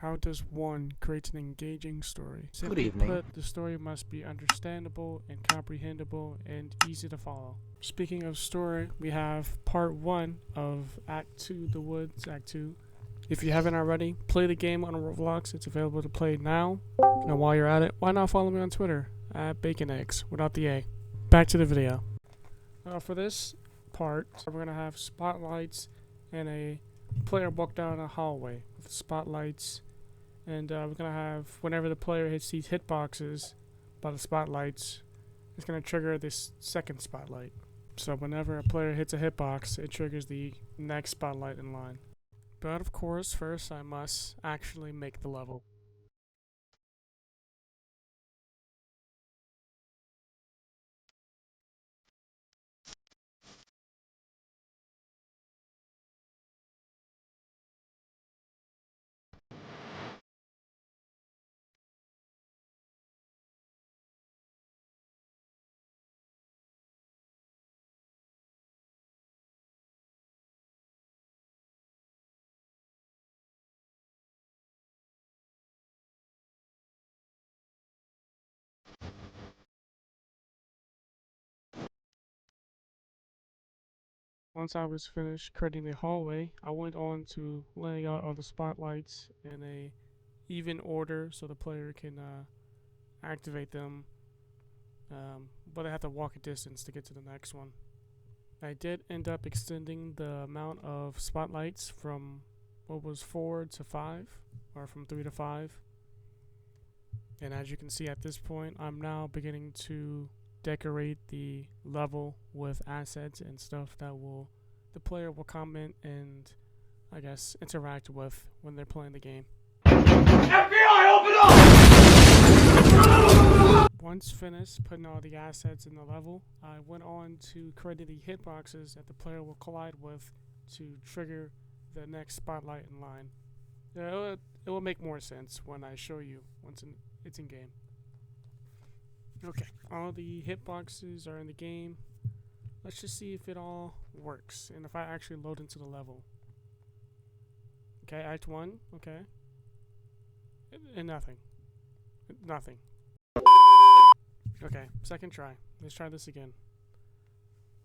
How does one create an engaging story? Good Simply evening. put, the story must be understandable and comprehensible and easy to follow. Speaking of story, we have part 1 of Act 2, The Woods, Act 2. If you haven't already, play the game on Roblox. It's available to play now. And while you're at it, why not follow me on Twitter at BaconEggs without the A. Back to the video. For this part, we're going to have spotlights and a player walk down a hallway with spotlights. And we're going to have, whenever the player hits these hitboxes by the spotlights, it's going to trigger this second spotlight. So whenever a player hits a hitbox, it triggers the next spotlight in line. But of course, first I must actually make the level. Once I was finished creating the hallway, I went on to laying out all the spotlights in a even order so the player can activate them, but I have to walk a distance to get to the next one. I did end up extending the amount of spotlights from what was 4 to 5, or from 3 to 5. And as you can see at this point, I'm now beginning to decorate the level with assets and stuff that the player will comment and, I guess, interact with when they're playing the game. FBI, open up! Once finished putting all the assets in the level, I went on to create the hitboxes that the player will collide with to trigger the next spotlight in line. It will make more sense when I show you once it's in game. Okay, all the hitboxes are in the game. Let's just see if it all works and if I actually load into the level. Okay, Act 1, okay. And nothing. Nothing. Okay, second try. Let's try this again.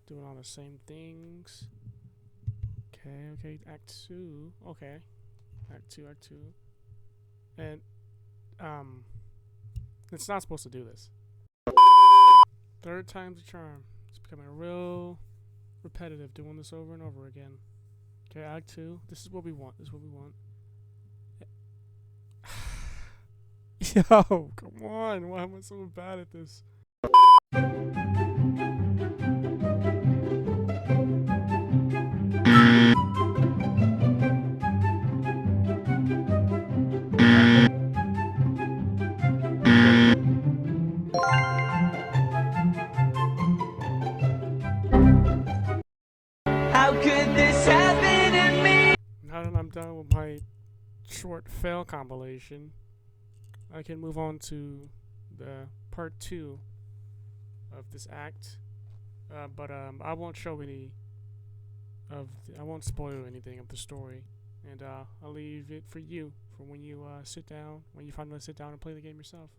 Doing all the same things. Okay, Act 2. Okay. Act 2. And, it's not supposed to do this. Third time's a charm. It's becoming real repetitive, doing this over and over again. Okay, Act 2. This is what we want. Yo, come on. Why am I so bad at this? How could this happen to me? Now that I'm done with my short fail compilation, I can move on to the part 2 of this act. But I won't show I won't spoil anything of the story, and I'll leave it for you for when you finally sit down and play the game yourself.